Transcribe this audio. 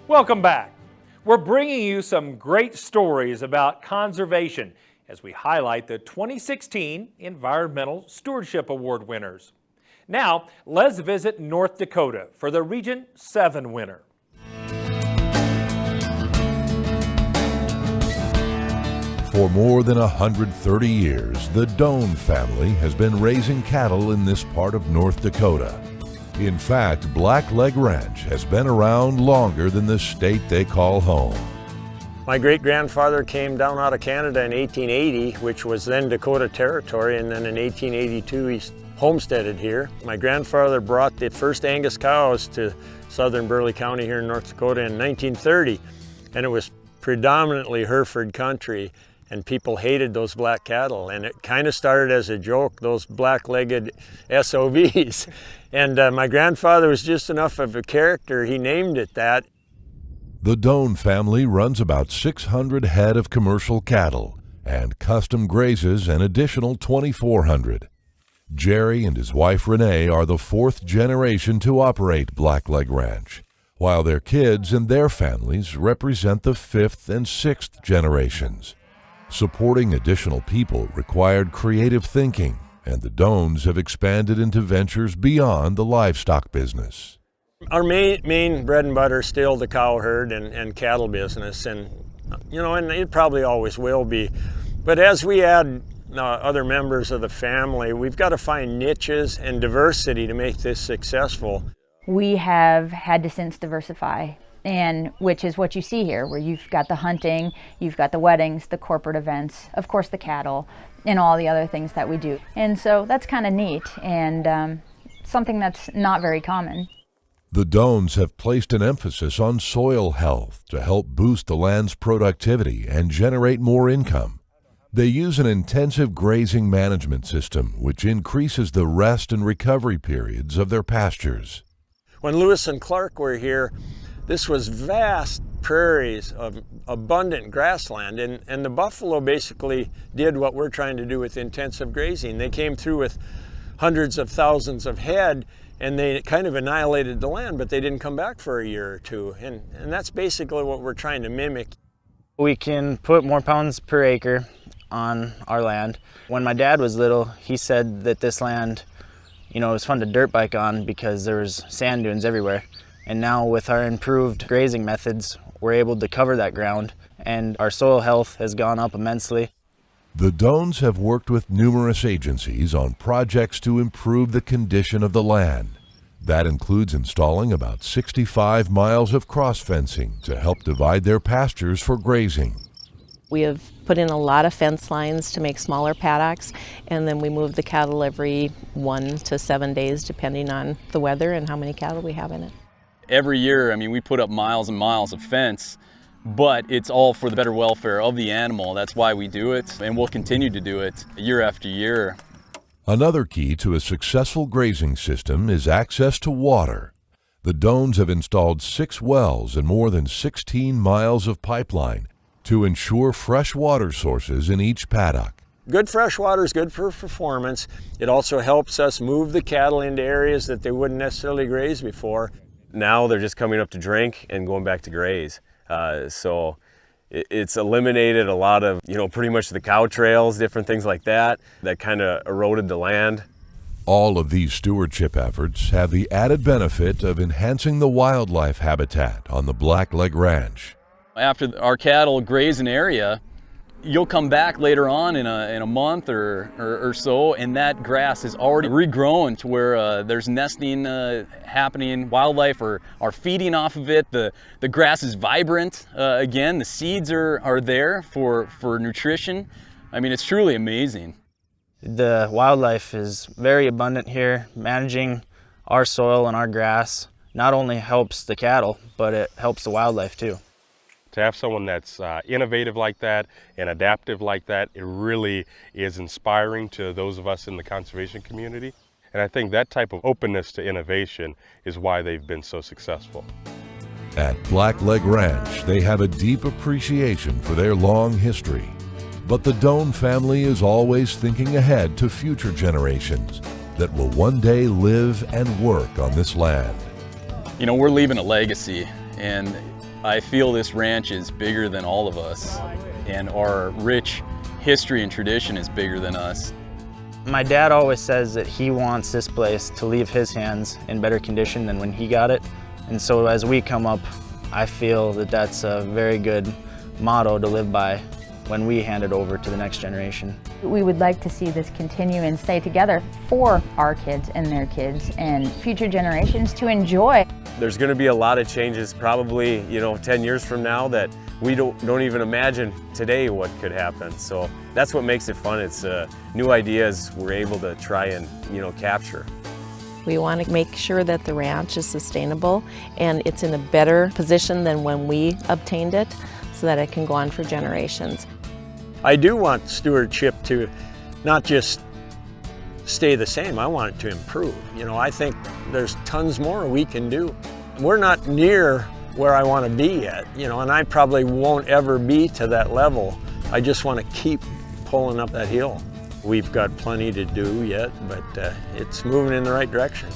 Welcome back. We're bringing you some great stories about conservation as we highlight the 2016 Environmental Stewardship Award winners. Now, let's visit North Dakota for the Region 7 winner. For more than 130 years, the Doan family has been raising cattle in this part of North Dakota. In fact, Blackleg Ranch has been around longer than the state they call home. My great-grandfather came down out of Canada in 1880, which was then Dakota Territory, and then in 1882 he homesteaded here. My grandfather brought the first Angus cows to southern Burleigh County here in North Dakota in 1930, and it was predominantly Hereford country, and people hated those black cattle, and it kind of started as a joke, those black-legged SOVs. And my grandfather was just enough of a character, he named it that. The Doan family runs about 600 head of commercial cattle and custom grazes an additional 2,400. Jerry and his wife Renee are the fourth generation to operate Blackleg Ranch, while their kids and their families represent the fifth and sixth generations. Supporting additional people required creative thinking, and the Doans have expanded into ventures beyond the livestock business. Our main bread and butter is still the cow herd and cattle business, and and it probably always will be. But as we add other members of the family, we've got to find niches and diversity to make this successful. We have had to since diversify, and which is what you see here, where you've got the hunting, you've got the weddings, the corporate events, of course the cattle, and all the other things that we do. And so that's kind of neat and something that's not very common. The Doans have placed an emphasis on soil health to help boost the land's productivity and generate more income. They use an intensive grazing management system which increases the rest and recovery periods of their pastures. When Lewis and Clark were here, this was vast prairies of abundant grassland, and the buffalo basically did what we're trying to do with intensive grazing. They came through with hundreds of thousands of head, and they kind of annihilated the land, but they didn't come back for a year or two, and that's basically what we're trying to mimic. We can put more pounds per acre on our land. When my dad was little, he said that this land, it was fun to dirt bike on because there was sand dunes everywhere. And now with our improved grazing methods, we're able to cover that ground, and our soil health has gone up immensely. The Doans have worked with numerous agencies on projects to improve the condition of the land. That includes installing about 65 miles of cross fencing to help divide their pastures for grazing. We have put in a lot of fence lines to make smaller paddocks, and then we move the cattle every 1 to 7 days depending on the weather and how many cattle we have in it. Every year, we put up miles and miles of fence, but it's all for the better welfare of the animal. That's why we do it, and we'll continue to do it year after year. Another key to a successful grazing system is access to water. The Doans have installed 6 wells and more than 16 miles of pipeline to ensure fresh water sources in each paddock. Good fresh water is good for performance. It also helps us move the cattle into areas that they wouldn't necessarily graze before. Now they're just coming up to drink and going back to graze. So it's eliminated a lot of, pretty much the cow trails, different things like that kind of eroded the land. All of these stewardship efforts have the added benefit of enhancing the wildlife habitat on the Blackleg Ranch. After our cattle graze an area, you'll come back later on in a month or so, and that grass is already regrown to where there's nesting happening. Wildlife are feeding off of it. The grass is vibrant again. The seeds are there for nutrition. It's truly amazing. The wildlife is very abundant here. Managing our soil and our grass not only helps the cattle, but it helps the wildlife too. To have someone that's innovative like that and adaptive like that, it really is inspiring to those of us in the conservation community. And I think that type of openness to innovation is why they've been so successful. At Blackleg Ranch, they have a deep appreciation for their long history. But the Doan family is always thinking ahead to future generations that will one day live and work on this land. We're leaving a legacy, and I feel this ranch is bigger than all of us, and our rich history and tradition is bigger than us. My dad always says that he wants this place to leave his hands in better condition than when he got it. And so as we come up, I feel that that's a very good motto to live by when we hand it over to the next generation. We would like to see this continue and stay together for our kids and their kids and future generations to enjoy. There's going to be a lot of changes probably, 10 years from now that we don't even imagine today what could happen. So that's what makes it fun. It's new ideas we're able to try and, capture. We want to make sure that the ranch is sustainable and it's in a better position than when we obtained it, so that it can go on for generations. I do want stewardship to not just stay the same, I want it to improve. I think there's tons more we can do. We're not near where I want to be yet, and I probably won't ever be to that level. I just want to keep pulling up that hill. We've got plenty to do yet, but it's moving in the right direction.